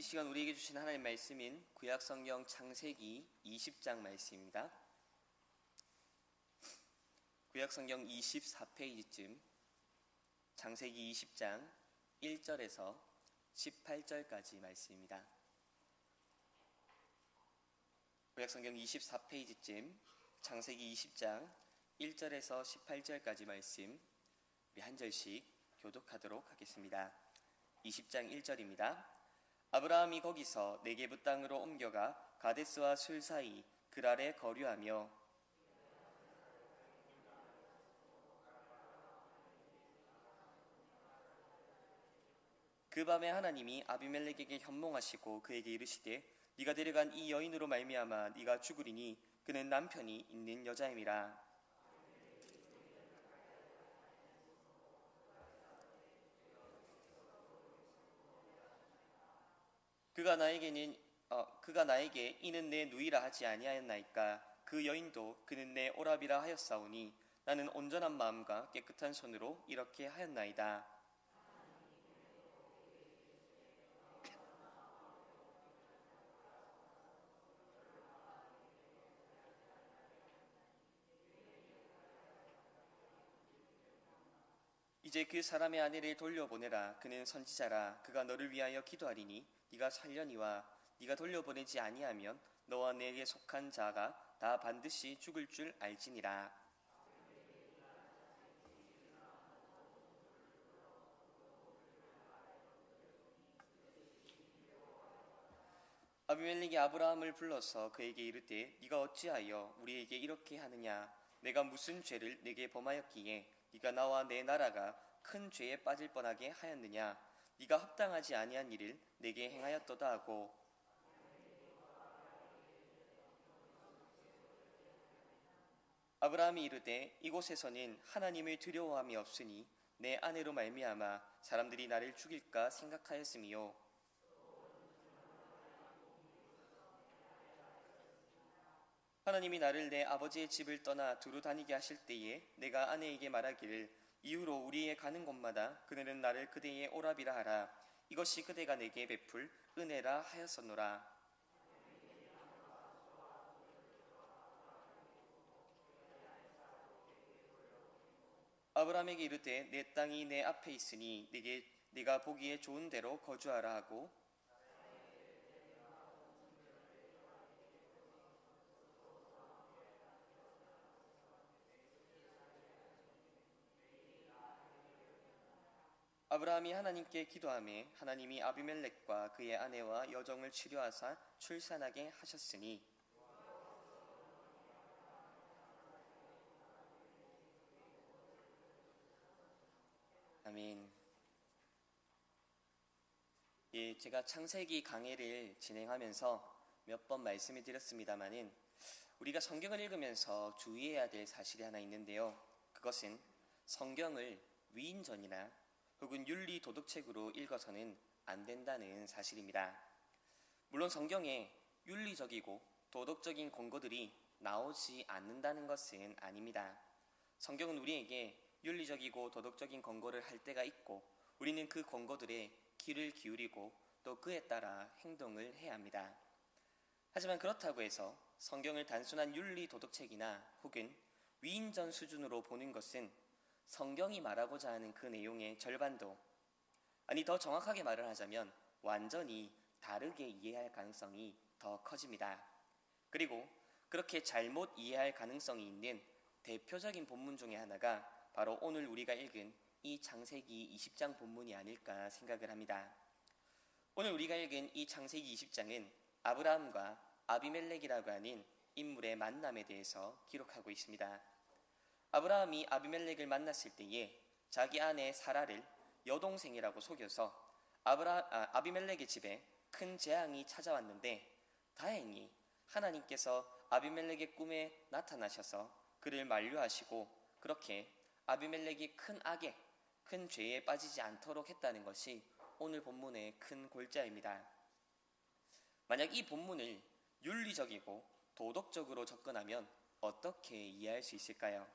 이 시간 우리에게 주신 하나님 말씀인 구약성경 창세기 20장 말씀입니다. 구약성경 24페이지쯤 창세기 20장 1절에서 18절까지 말씀입니다. 구약성경 24페이지쯤 창세기 20장 1절에서 18절까지 말씀 우리 한 절씩 교독하도록 하겠습니다. 20장 1절입니다. 아브라함이 거기서 네게부 땅으로 옮겨가 가데스와 술 사이 그랄에 거류하며 그 밤에 하나님이 아비멜렉에게 현몽하시고 그에게 이르시되 네가 데려간 이 여인으로 말미암아 네가 죽으리니 그는 남편이 있는 여자임이라. 그가 나에게 이는 내 누이라 하지 아니하였나이까. 그 여인도 그는 내 오라비라 하였사오니 나는 온전한 마음과 깨끗한 손으로 이렇게 하였나이다. 이제 그 사람의 아내를 돌려보내라. 그는 선지자라. 그가 너를 위하여 기도하리니 네가 살려니와 네가 돌려보내지 아니하면 너와 내게 속한 자가 다 반드시 죽을 줄 알지니라. 아비멜렉이 아브라함을 불러서 그에게 이르되 네가 어찌하여 우리에게 이렇게 하느냐. 내가 무슨 죄를 네게 범하였기에 네가 나와 내 나라가 큰 죄에 빠질 뻔하게 하였느냐. 네가 합당하지 아니한 일을 내게 행하였도다 하고 아브라함이 이르되 이곳에서는 하나님을 두려워함이 없으니 내 아내로 말미암아 사람들이 나를 죽일까 생각하였음이요. 하나님이 나를 내 아버지의 집을 떠나 두루 다니게 하실 때에 내가 아내에게 말하기를 이후로 우리의 가는 곳마다 그들은 나를 그대의 오라비라 하라. 이것이 그대가 내게 베풀 은혜라 하였었노라. 아브라함에게 이르되 내 땅이 내 앞에 있으니 네가 보기에 좋은 대로 거주하라 하고 아브라함이 하나님께 기도하며 하나님이 아비멜렉과 그의 아내와 여종을 치료하사 출산하게 하셨으니 아멘. 예, 제가 창세기 강해를 진행하면서 몇 번 말씀을 드렸습니다마는 우리가 성경을 읽으면서 주의해야 될 사실이 하나 있는데요. 그것은 성경을 위인전이나 혹은 윤리 도덕책으로 읽어서는 안 된다는 사실입니다. 물론 성경에 윤리적이고 도덕적인 권고들이 나오지 않는다는 것은 아닙니다. 성경은 우리에게 윤리적이고 도덕적인 권고를 할 때가 있고 우리는 그 권고들에 귀를 기울이고 또 그에 따라 행동을 해야 합니다. 하지만 그렇다고 해서 성경을 단순한 윤리 도덕책이나 혹은 위인전 수준으로 보는 것은 성경이 말하고자 하는 그 내용의 절반도, 아니 더 정확하게 말을 하자면 완전히 다르게 이해할 가능성이 더 커집니다. 그리고 그렇게 잘못 이해할 가능성이 있는 대표적인 본문 중에 하나가 바로 오늘 우리가 읽은 이 창세기 20장 본문이 아닐까 생각을 합니다. 오늘 우리가 읽은 이 창세기 20장은 아브라함과 아비멜렉이라고 하는 인물의 만남에 대해서 기록하고 있습니다. 아브라함이 아비멜렉을 만났을 때에 자기 아내 사라를 여동생이라고 속여서 아비멜렉의 집에 큰 재앙이 찾아왔는데 다행히 하나님께서 아비멜렉의 꿈에 나타나셔서 그를 만류하시고 그렇게 아비멜렉이 큰 악에 큰 죄에 빠지지 않도록 했다는 것이 오늘 본문의 큰 골자입니다. 만약 이 본문을 윤리적이고 도덕적으로 접근하면 어떻게 이해할 수 있을까요?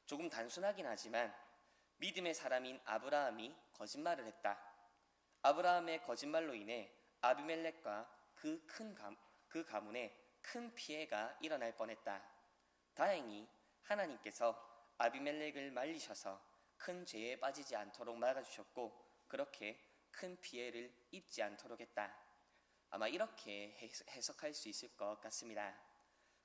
조금 단순하긴 하지만 믿음의 사람인 아브라함이 거짓말을 했다. 아브라함의 거짓말로 인해 아비멜렉과 그 가문에 큰 피해가 일어날 뻔했다. 다행히 하나님께서 아비멜렉을 말리셔서 큰 죄에 빠지지 않도록 막아주셨고 그렇게 큰 피해를 입지 않도록 했다. 아마 이렇게 해석할 수 있을 것 같습니다.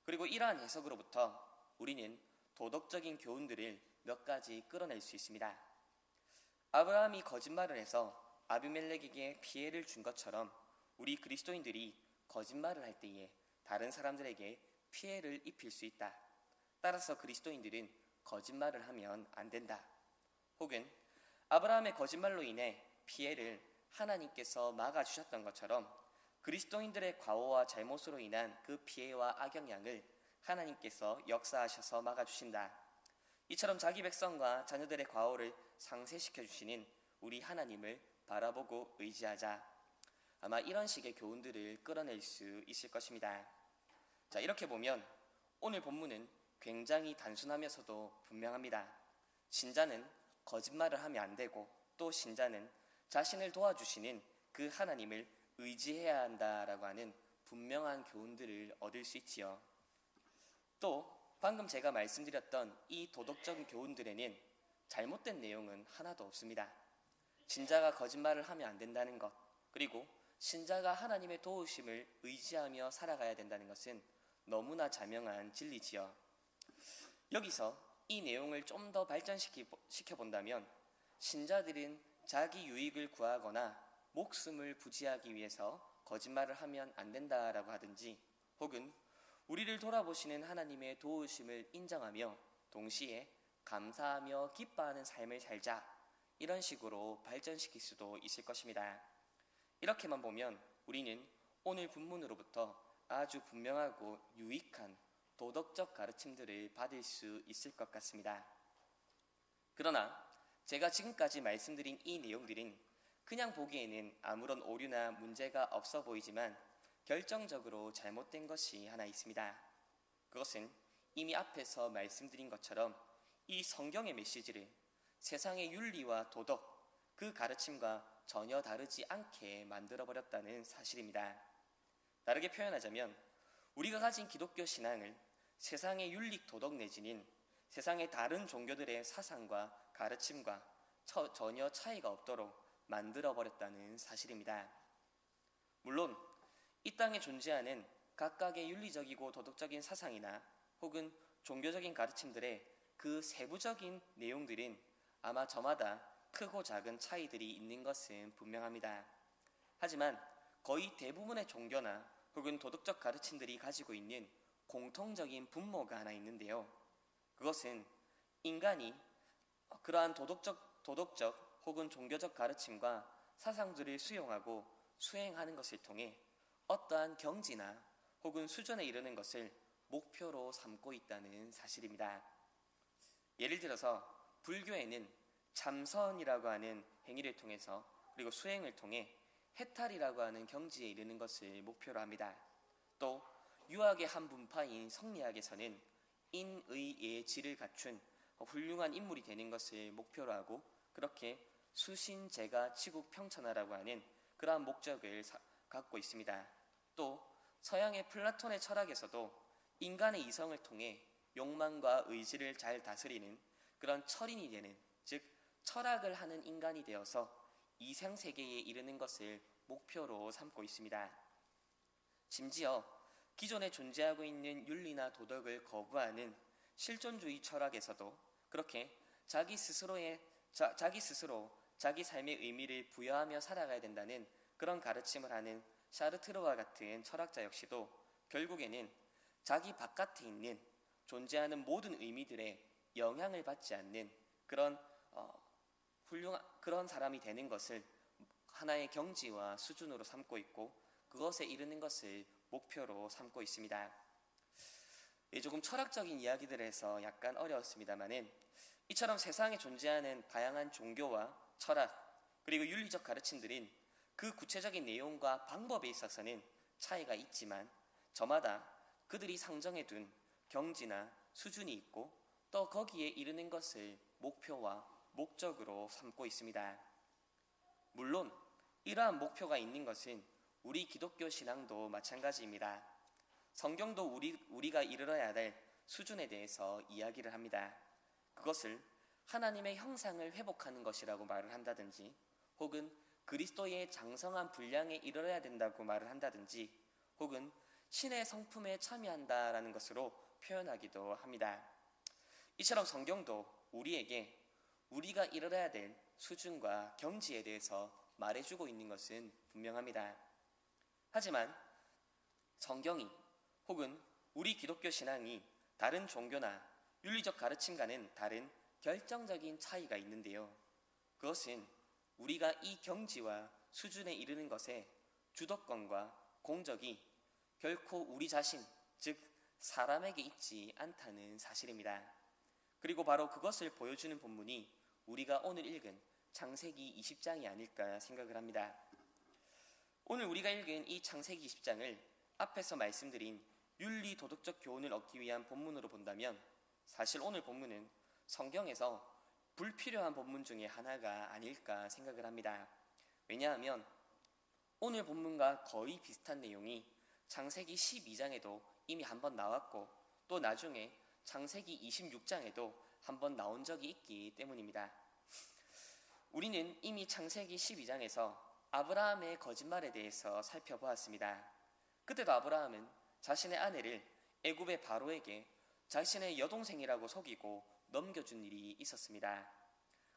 그리고 이러한 해석으로부터 우리는 도덕적인 교훈들을 몇 가지 끌어낼 수 있습니다. 아브라함이 거짓말을 해서 아비멜렉에게 피해를 준 것처럼 우리 그리스도인들이 거짓말을 할 때에 다른 사람들에게 피해를 입힐 수 있다. 따라서 그리스도인들은 거짓말을 하면 안 된다. 혹은 아브라함의 거짓말로 인해 피해를 하나님께서 막아주셨던 것처럼 그리스도인들의 과오와 잘못으로 인한 그 피해와 악영향을 하나님께서 역사하셔서 막아주신다. 이처럼 자기 백성과 자녀들의 과오를 상쇄시켜 주시는 우리 하나님을 바라보고 의지하자. 아마 이런 식의 교훈들을 끌어낼 수 있을 것입니다. 자, 이렇게 보면 오늘 본문은 굉장히 단순하면서도 분명합니다. 신자는 거짓말을 하면 안 되고 또 신자는 자신을 도와주시는 그 하나님을 의지해야 한다라고 하는 분명한 교훈들을 얻을 수 있지요. 또 방금 제가 말씀드렸던 이 도덕적인 교훈들에는 잘못된 내용은 하나도 없습니다. 신자가 거짓말을 하면 안 된다는 것, 그리고 신자가 하나님의 도우심을 의지하며 살아가야 된다는 것은 너무나 자명한 진리지요. 여기서 이 내용을 좀 더 발전시켜 본다면 신자들은 자기 유익을 구하거나 목숨을 부지하기 위해서 거짓말을 하면 안 된다라고 하든지, 혹은 우리를 돌아보시는 하나님의 도우심을 인정하며 동시에 감사하며 기뻐하는 삶을 살자, 이런 식으로 발전시킬 수도 있을 것입니다. 이렇게만 보면 우리는 오늘 본문으로부터 아주 분명하고 유익한 도덕적 가르침들을 받을 수 있을 것 같습니다. 그러나 제가 지금까지 말씀드린 이 내용들은 그냥 보기에는 아무런 오류나 문제가 없어 보이지만 결정적으로 잘못된 것이 하나 있습니다. 그것은 이미 앞에서 말씀드린 것처럼 이 성경의 메시지를 세상의 윤리와 도덕, 그 가르침과 전혀 다르지 않게 만들어버렸다는 사실입니다. 다르게 표현하자면 우리가 가진 기독교 신앙을 세상의 윤리 도덕 내지는 세상의 다른 종교들의 사상과 가르침과 전혀 차이가 없도록 만들어버렸다는 사실입니다. 물론 이 땅에 존재하는 각각의 윤리적이고 도덕적인 사상이나 혹은 종교적인 가르침들의 그 세부적인 내용들은 아마 저마다 크고 작은 차이들이 있는 것은 분명합니다. 하지만 거의 대부분의 종교나 혹은 도덕적 가르침들이 가지고 있는 공통적인 분모가 하나 있는데요. 그것은 인간이 그러한 도덕적 혹은 종교적 가르침과 사상들을 수용하고 수행하는 것을 통해 어떠한 경지나 혹은 수준에 이르는 것을 목표로 삼고 있다는 사실입니다. 예를 들어서 불교에는 참선이라고 하는 행위를 통해서 그리고 수행을 통해 해탈이라고 하는 경지에 이르는 것을 목표로 합니다. 또 유학의 한 분파인 성리학에서는 인의의 질을 갖춘 훌륭한 인물이 되는 것을 목표로 하고 그렇게 수신제가 치국평천하라고 하는 그러한 목적을 갖고 있습니다. 또 서양의 플라톤의 철학에서도 인간의 이성을 통해 욕망과 의지를 잘 다스리는 그런 철인이 되는, 즉 철학을 하는 인간이 되어서 이생세계에 이르는 것을 목표로 삼고 있습니다. 심지어 기존에 존재하고 있는 윤리나 도덕을 거부하는 실존주의 철학에서도 그렇게 자기 스스로 자기 삶의 의미를 부여하며 살아가야 된다는 그런 가르침을 하는 샤르트르와 같은 철학자 역시도 결국에는 자기 바깥에 있는 존재하는 모든 의미들에 영향을 받지 않는 그런 그런 사람이 되는 것을 하나의 경지와 수준으로 삼고 있고 그것에 이르는 것을 목표로 삼고 있습니다. 조금 철학적인 이야기들을 해서 약간 어려웠습니다만은 이처럼 세상에 존재하는 다양한 종교와 철학 그리고 윤리적 가르침들인 그 구체적인 내용과 방법에 있어서는 차이가 있지만 저마다 그들이 상정해둔 경지나 수준이 있고 또 거기에 이르는 것을 목표와 목적으로 삼고 있습니다. 물론 이러한 목표가 있는 것은 우리 기독교 신앙도 마찬가지입니다. 성경도 우리가 이르러야 될 수준에 대해서 이야기를 합니다. 그것을 하나님의 형상을 회복하는 것이라고 말을 한다든지, 혹은 그리스도의 장성한 분량에 이르러야 된다고 말을 한다든지, 혹은 신의 성품에 참여한다라는 것으로 표현하기도 합니다. 이처럼 성경도 우리에게 우리가 이르러야 될 수준과 경지에 대해서 말해주고 있는 것은 분명합니다. 하지만 성경이 혹은 우리 기독교 신앙이 다른 종교나 윤리적 가르침과는 다른 결정적인 차이가 있는데요. 그것은 우리가 이 경지와 수준에 이르는 것에 주도권과 공적이 결코 우리 자신, 즉 사람에게 있지 않다는 사실입니다. 그리고 바로 그것을 보여주는 본문이 우리가 오늘 읽은 창세기 20장이 아닐까 생각을 합니다. 오늘 우리가 읽은 이 창세기 20장을 앞에서 말씀드린 윤리 도덕적 교훈을 얻기 위한 본문으로 본다면 사실 오늘 본문은 성경에서 불필요한 본문 중에 하나가 아닐까 생각을 합니다. 왜냐하면 오늘 본문과 거의 비슷한 내용이 창세기 12장에도 이미 한번 나왔고, 또 나중에 창세기 26장에도 한번 나온 적이 있기 때문입니다. 우리는 이미 창세기 12장에서 아브라함의 거짓말에 대해서 살펴보았습니다. 그때도 아브라함은 자신의 아내를 애굽의 바로에게 자신의 여동생이라고 속이고 넘겨준 일이 있었습니다.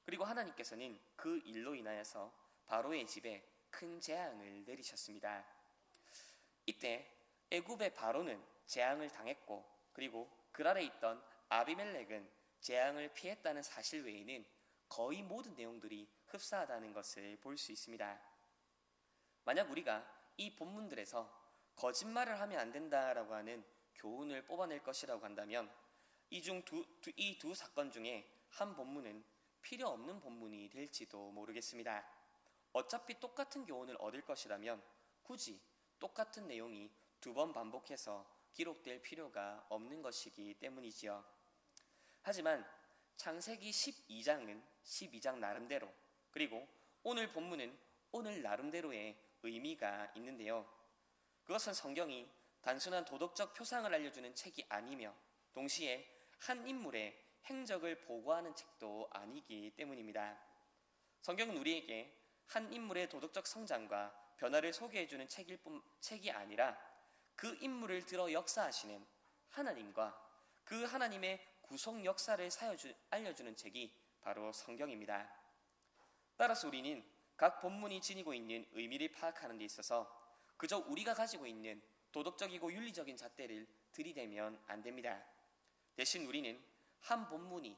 그리고 하나님께서는 그 일로 인하여서 바로의 집에 큰 재앙을 내리셨습니다. 이때 애굽의 바로는 재앙을 당했고, 그리고 그 아래 있던 아비멜렉은 재앙을 피했다는 사실 외에는 거의 모든 내용들이 흡사하다는 것을 볼 수 있습니다. 만약 우리가 이 본문들에서 거짓말을 하면 안 된다라고 하는 교훈을 뽑아낼 것이라고 한다면 이 두 사건 중에 한 본문은 필요 없는 본문이 될지도 모르겠습니다. 어차피 똑같은 교훈을 얻을 것이라면 굳이 똑같은 내용이 두 번 반복해서 기록될 필요가 없는 것이기 때문이지요. 하지만 창세기 12장은 12장 나름대로, 그리고 오늘 본문은 오늘 나름대로의 의미가 있는데요. 그것은 성경이 단순한 도덕적 표상을 알려주는 책이 아니며 동시에 한 인물의 행적을 보고하는 책도 아니기 때문입니다. 성경은 우리에게 한 인물의 도덕적 성장과 변화를 소개해주는 책이 아니라 그 인물을 들어 역사하시는 하나님과 그 하나님의 구속 역사를 알려주는 책이 바로 성경입니다. 따라서 우리는 각 본문이 지니고 있는 의미를 파악하는 데 있어서 그저 우리가 가지고 있는 도덕적이고 윤리적인 잣대를 들이대면 안 됩니다. 대신 우리는 한 본문이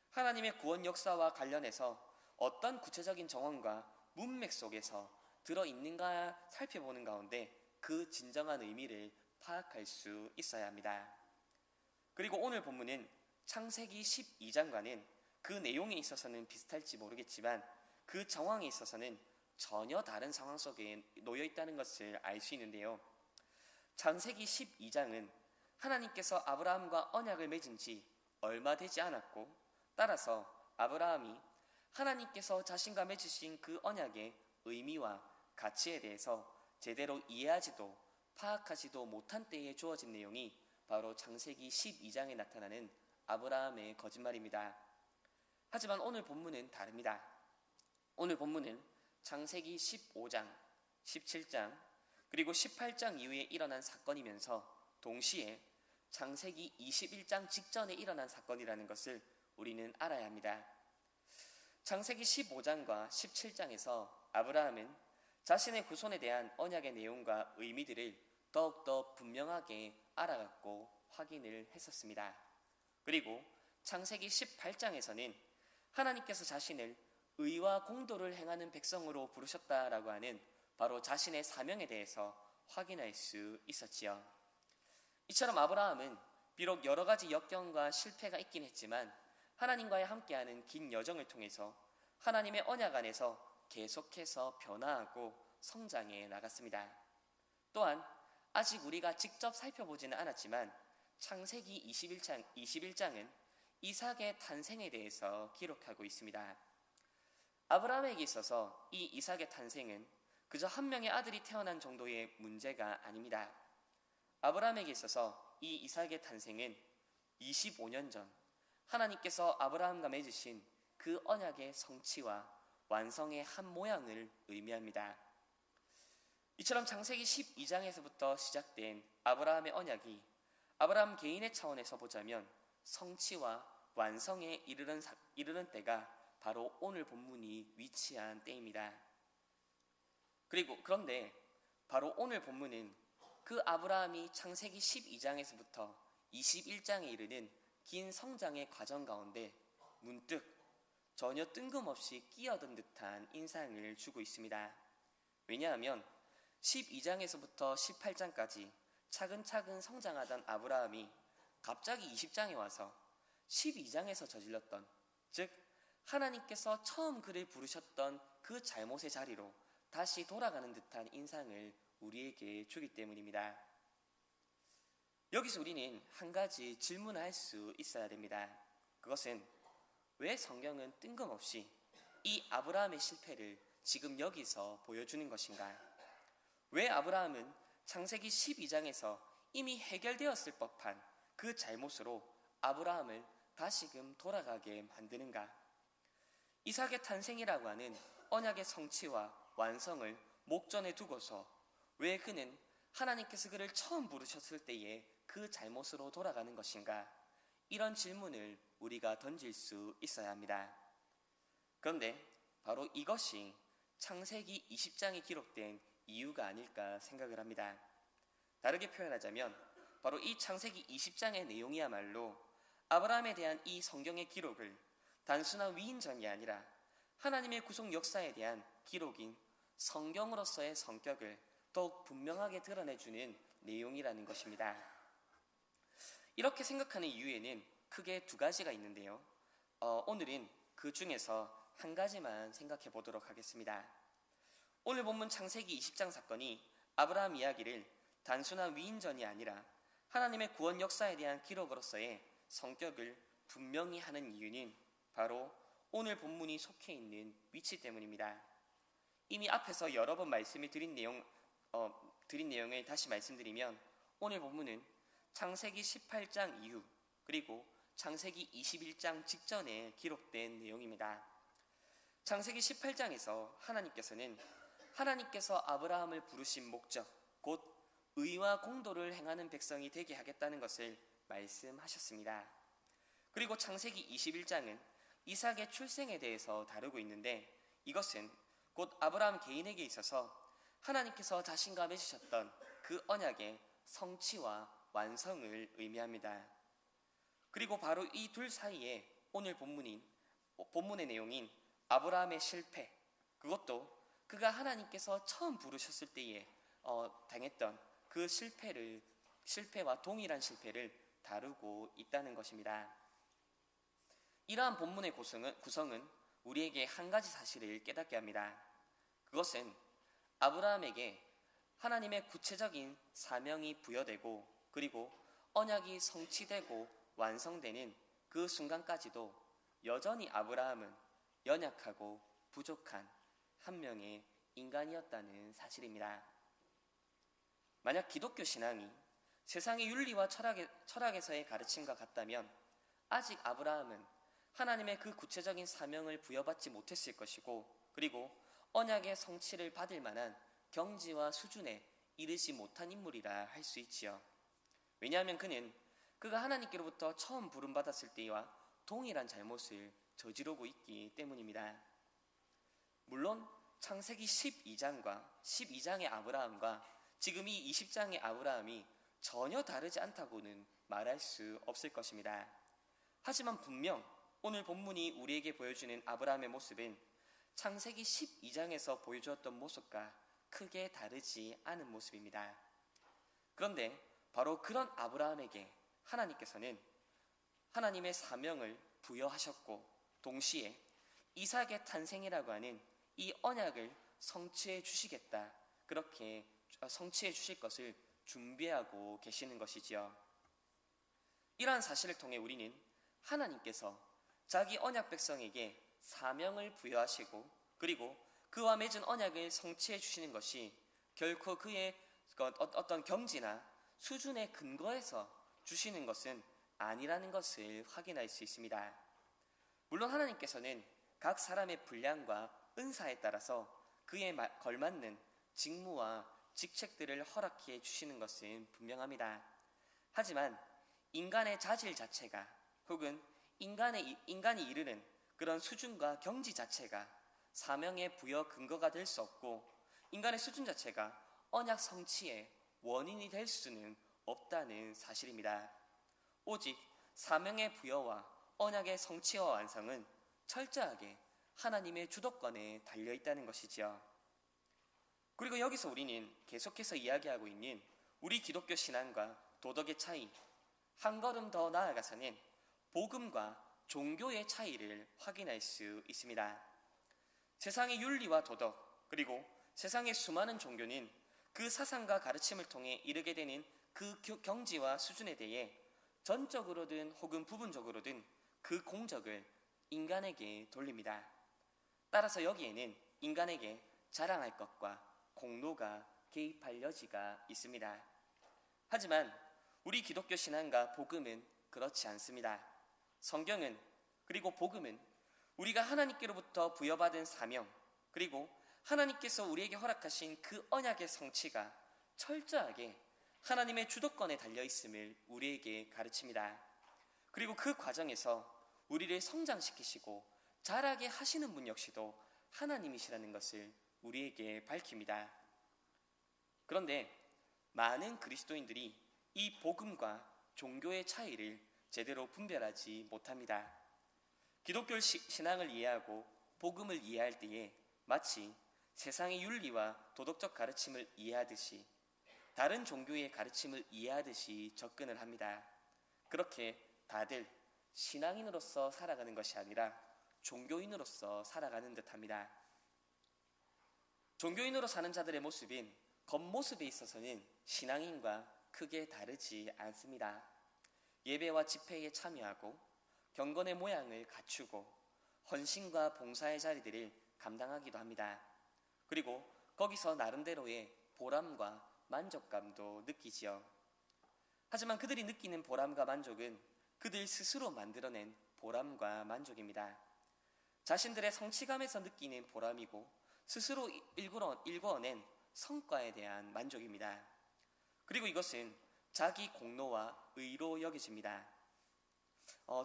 하나님의 구원 역사와 관련해서 어떤 구체적인 정황과 문맥 속에서 들어있는가 살펴보는 가운데 그 진정한 의미를 파악할 수 있어야 합니다. 그리고 오늘 본문은 창세기 12장과는 그 내용에 있어서는 비슷할지 모르겠지만 그 정황에 있어서는 전혀 다른 상황 속에 놓여 있다는 것을 알 수 있는데요. 창세기 12장은 하나님께서 아브라함과 언약을 맺은 지 얼마 되지 않았고, 따라서 아브라함이 하나님께서 자신과 맺으신 그 언약의 의미와 가치에 대해서 제대로 이해하지도 파악하지도 못한 때에 주어진 내용이 바로 창세기 12장에 나타나는 아브라함의 거짓말입니다. 하지만 오늘 본문은 다릅니다. 오늘 본문은 창세기 15장, 17장, 그리고 18장 이후에 일어난 사건이면서 동시에 창세기 21장 직전에 일어난 사건이라는 것을 우리는 알아야 합니다. 창세기 15장과 17장에서 아브라함은 자신의 후손에 대한 언약의 내용과 의미들을 더욱더 분명하게 알아갔고 확인을 했었습니다. 그리고 창세기 18장에서는 하나님께서 자신을 의와 공도를 행하는 백성으로 부르셨다라고 하는 바로 자신의 사명에 대해서 확인할 수 있었지요. 이처럼 아브라함은 비록 여러 가지 역경과 실패가 있긴 했지만 하나님과의 함께하는 긴 여정을 통해서 하나님의 언약 안에서 계속해서 변화하고 성장해 나갔습니다. 또한 아직 우리가 직접 살펴보지는 않았지만 창세기 21장은 이삭의 탄생에 대해서 기록하고 있습니다. 아브라함에게 있어서 이 이삭의 탄생은 그저 한 명의 아들이 태어난 정도의 문제가 아닙니다. 아브라함에게 있어서 이 이삭의 탄생은 25년 전 하나님께서 아브라함과 맺으신 그 언약의 성취와 완성의 한 모양을 의미합니다. 이처럼 창세기 12장에서부터 시작된 아브라함의 언약이 아브라함 개인의 차원에서 보자면 성취와 완성에 이르는 때가 바로 오늘 본문이 위치한 때입니다. 그런데 바로 오늘 본문은 그 아브라함이 창세기 12장에서부터 21장에 이르는 긴 성장의 과정 가운데 문득 전혀 뜬금없이 끼어든 듯한 인상을 주고 있습니다. 왜냐하면 12장에서부터 18장까지 차근차근 성장하던 아브라함이 갑자기 20장에 와서 12장에서 저질렀던, 즉 하나님께서 처음 그를 부르셨던 그 잘못의 자리로 다시 돌아가는 듯한 인상을 우리에게 주기 때문입니다. 여기서 우리는 한 가지 질문을 할 수 있어야 됩니다. 그것은 왜 성경은 뜬금없이 이 아브라함의 실패를 지금 여기서 보여주는 것인가? 왜 아브라함은 창세기 12장에서 이미 해결되었을 법한 그 잘못으로 아브라함을 다시금 돌아가게 만드는가? 이삭의 탄생이라고 하는 언약의 성취와 완성을 목전에 두고서 왜 그는 하나님께서 그를 처음 부르셨을 때의 그 잘못으로 돌아가는 것인가? 이런 질문을 우리가 던질 수 있어야 합니다. 그런데 바로 이것이 창세기 20장에 기록된 이유가 아닐까 생각을 합니다. 다르게 표현하자면 바로 이 창세기 20장의 내용이야말로 아브라함에 대한 이 성경의 기록을 단순한 위인전이 아니라 하나님의 구속 역사에 대한 기록인 성경으로서의 성격을 더욱 분명하게 드러내주는 내용이라는 것입니다. 이렇게 생각하는 이유에는 크게 두 가지가 있는데요. 오늘은 그 중에서 한 가지만 생각해 보도록 하겠습니다. 오늘 본문 창세기 20장 사건이 아브라함 이야기를 단순한 위인전이 아니라 하나님의 구원 역사에 대한 기록으로서의 성격을 분명히 하는 이유는 바로 오늘 본문이 속해 있는 위치 때문입니다. 이미 앞에서 여러 번 말씀을 드린 내용을 다시 말씀드리면 오늘 본문은 창세기 18장 이후 그리고 창세기 21장 직전에 기록된 내용입니다. 창세기 18장에서 하나님께서 아브라함을 부르신 목적, 곧 의와 공도를 행하는 백성이 되게 하겠다는 것을 말씀하셨습니다. 그리고 창세기 21장은 이삭의 출생에 대해서 다루고 있는데 이것은 곧 아브라함 개인에게 있어서 하나님께서 자신과 맺으셨던 그 언약의 성취와 완성을 의미합니다. 그리고 바로 이 둘 사이에 오늘 본문의 내용인 아브라함의 실패, 그것도 그가 하나님께서 처음 부르셨을 때에 당했던 그 실패와 동일한 실패를 다루고 있다는 것입니다. 이러한 본문의 구성은 우리에게 한 가지 사실을 깨닫게 합니다. 그것은 아브라함에게 하나님의 구체적인 사명이 부여되고 그리고 언약이 성취되고 완성되는 그 순간까지도 여전히 아브라함은 연약하고 부족한 한 명의 인간이었다는 사실입니다. 만약 기독교 신앙이 세상의 윤리와 철학에서의 가르침과 같다면 아직 아브라함은 하나님의 그 구체적인 사명을 부여받지 못했을 것이고 그리고 언약의 성취를 받을 만한 경지와 수준에 이르지 못한 인물이라 할 수 있지요. 왜냐하면 그가 하나님께로부터 처음 부름받았을 때와 동일한 잘못을 저지르고 있기 때문입니다. 물론 창세기 12장의 아브라함과 지금 이 20장의 아브라함이 전혀 다르지 않다고는 말할 수 없을 것입니다. 하지만 분명 오늘 본문이 우리에게 보여주는 아브라함의 모습은 창세기 12장에서 보여주었던 모습과 크게 다르지 않은 모습입니다. 그런데 바로 그런 아브라함에게 하나님께서는 하나님의 사명을 부여하셨고 동시에 이삭의 탄생이라고 하는 이 언약을 성취해 주시겠다, 그렇게 성취해 주실 것을 준비하고 계시는 것이지요. 이러한 사실을 통해 우리는 하나님께서 자기 언약 백성에게 사명을 부여하시고 그리고 그와 맺은 언약을 성취해 주시는 것이 결코 그의 어떤 경지나 수준의 근거에서 주시는 것은 아니라는 것을 확인할 수 있습니다. 물론 하나님께서는 각 사람의 분량과 은사에 따라서 그에 걸맞는 직무와 직책들을 허락해 주시는 것은 분명합니다. 하지만 인간의 자질 자체가 혹은 인간이 이르는 그런 수준과 경지 자체가 사명의 부여 근거가 될 수 없고, 인간의 수준 자체가 언약 성취의 원인이 될 수는 없다는 사실입니다. 오직 사명의 부여와 언약의 성취와 완성은 철저하게 하나님의 주도권에 달려있다는 것이지요. 그리고 여기서 우리는 계속해서 이야기하고 있는 우리 기독교 신앙과 도덕의 차이, 한 걸음 더 나아가서는 복음과 종교의 차이를 확인할 수 있습니다. 세상의 윤리와 도덕, 그리고 세상의 수많은 종교는 그 사상과 가르침을 통해 이르게 되는 그 경지와 수준에 대해 전적으로든 혹은 부분적으로든 그 공적을 인간에게 돌립니다. 따라서 여기에는 인간에게 자랑할 것과 공로가 개입할 여지가 있습니다. 하지만 우리 기독교 신앙과 복음은 그렇지 않습니다. 성경은, 그리고 복음은 우리가 하나님께로부터 부여받은 사명, 그리고 하나님께서 우리에게 허락하신 그 언약의 성취가 철저하게 하나님의 주도권에 달려있음을 우리에게 가르칩니다. 그리고 그 과정에서 우리를 성장시키시고 자라게 하시는 분 역시도 하나님이시라는 것을 우리에게 밝힙니다. 그런데 많은 그리스도인들이 이 복음과 종교의 차이를 제대로 분별하지 못합니다. 기독교 신앙을 이해하고 복음을 이해할 때에 마치 세상의 윤리와 도덕적 가르침을 이해하듯이, 다른 종교의 가르침을 이해하듯이 접근을 합니다. 그렇게 다들 신앙인으로서 살아가는 것이 아니라 종교인으로서 살아가는 듯합니다. 종교인으로 사는 자들의 모습인 겉모습에 있어서는 신앙인과 크게 다르지 않습니다. 예배와 집회에 참여하고 경건의 모양을 갖추고 헌신과 봉사의 자리들을 감당하기도 합니다. 그리고 거기서 나름대로의 보람과 만족감도 느끼지요. 하지만 그들이 느끼는 보람과 만족은 그들 스스로 만들어낸 보람과 만족입니다. 자신들의 성취감에서 느끼는 보람이고 스스로 일궈낸 성과에 대한 만족입니다. 그리고 이것은 자기 공로와 의로 여겨집니다.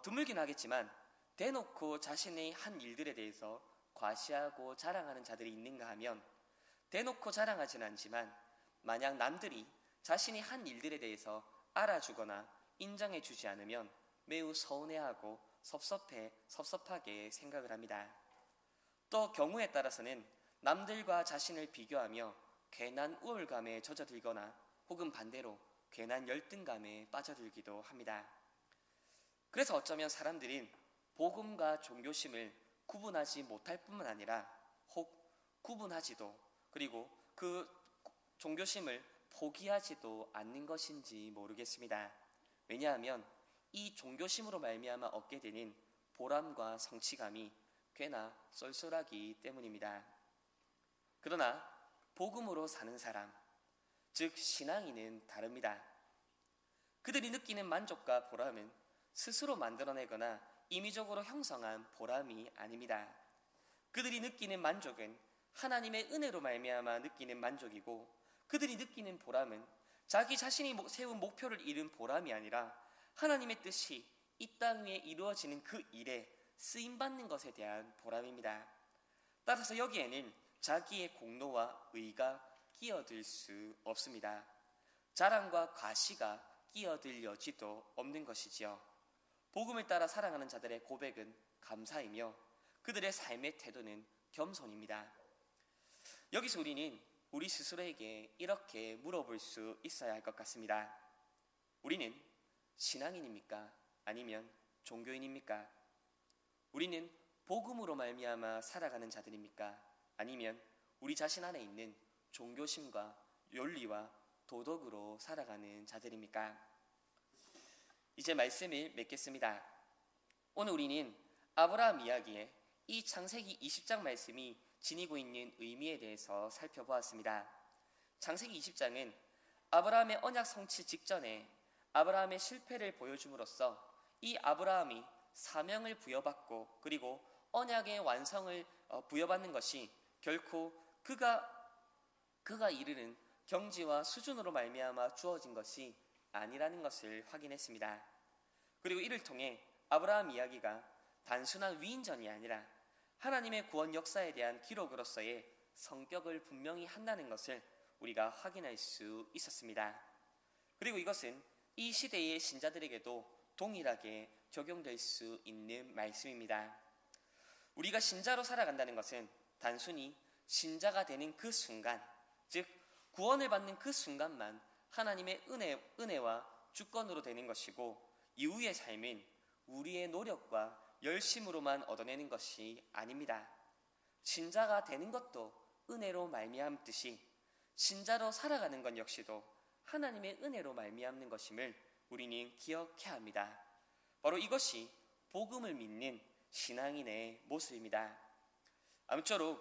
드물긴 하겠지만 대놓고 자신의 한 일들에 대해서 과시하고 자랑하는 자들이 있는가 하면 대놓고 자랑하지는 않지만 만약 남들이 자신이 한 일들에 대해서 알아주거나 인정해주지 않으면 매우 서운해하고 섭섭하게 생각을 합니다. 또 경우에 따라서는 남들과 자신을 비교하며 괜한 우울감에 젖어들거나 혹은 반대로 괜한 열등감에 빠져들기도 합니다. 그래서 어쩌면 사람들은 복음과 종교심을 구분하지 못할 뿐만 아니라 혹 구분하지도, 그리고 그 종교심을 포기하지도 않는 것인지 모르겠습니다. 왜냐하면 이 종교심으로 말미암아 얻게 되는 보람과 성취감이 꽤나 쏠쏠하기 때문입니다. 그러나 복음으로 사는 사람, 즉 신앙인은 다릅니다. 그들이 느끼는 만족과 보람은 스스로 만들어내거나 임의적으로 형성한 보람이 아닙니다. 그들이 느끼는 만족은 하나님의 은혜로 말미암아 느끼는 만족이고, 그들이 느끼는 보람은 자기 자신이 세운 목표를 이룬 보람이 아니라 하나님의 뜻이 이 땅 위에 이루어지는 그 일에 쓰임받는 것에 대한 보람입니다. 따라서 여기에는 자기의 공로와 의가 끼어들 수 없습니다. 자랑과 과시가 끼어들 여지도 없는 것이지요. 복음을 따라 살아가는 자들의 고백은 감사이며 그들의 삶의 태도는 겸손입니다. 여기서 우리는 우리 스스로에게 이렇게 물어볼 수 있어야 할 것 같습니다. 우리는 신앙인입니까? 아니면 종교인입니까? 우리는 복음으로 말미암아 살아가는 자들입니까? 아니면 우리 자신 안에 있는 종교심과 윤리와 도덕으로 살아가는 자들입니까? 이제 말씀을 맺겠습니다. 오늘 우리는 아브라함 이야기에 이 창세기 20장 말씀이 지니고 있는 의미에 대해서 살펴보았습니다. 창세기 20장은 아브라함의 언약 성취 직전에 아브라함의 실패를 보여줌으로써 이 아브라함이 사명을 부여받고 그리고 언약의 완성을 부여받는 것이 결코 그가 이르는 경지와 수준으로 말미암아 주어진 것이 아니라는 것을 확인했습니다. 그리고 이를 통해 아브라함 이야기가 단순한 위인전이 아니라 하나님의 구원 역사에 대한 기록으로서의 성격을 분명히 한다는 것을 우리가 확인할 수 있었습니다. 그리고 이것은 이 시대의 신자들에게도 동일하게 적용될 수 있는 말씀입니다. 우리가 신자로 살아간다는 것은 단순히 신자가 되는 그 순간, 즉 구원을 받는 그 순간만 하나님의 은혜와 주권으로 되는 것이고 이후의 삶은 우리의 노력과 열심으로만 얻어내는 것이 아닙니다. 신자가 되는 것도 은혜로 말미암듯이 신자로 살아가는 것 역시도 하나님의 은혜로 말미암는 것임을 우리는 기억해야 합니다. 바로 이것이 복음을 믿는 신앙인의 모습입니다. 아무쪼록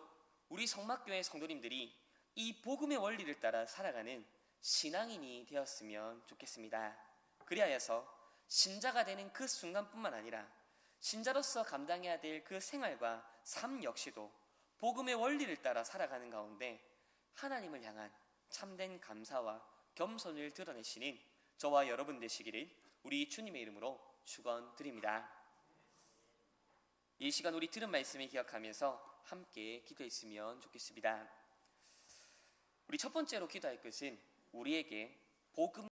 우리 성막교회 성도님들이 이 복음의 원리를 따라 살아가는 신앙인이 되었으면 좋겠습니다. 그리하여서 신자가 되는 그 순간뿐만 아니라 신자로서 감당해야 될 그 생활과 삶 역시도 복음의 원리를 따라 살아가는 가운데 하나님을 향한 참된 감사와 겸손을 드러내시는 저와 여러분 되시기를 우리 주님의 이름으로 축원드립니다. 이 시간 우리 들은 말씀을 기억하면서 함께 기도했으면 좋겠습니다. 우리 첫 번째로 기도할 것은 우리에게 복음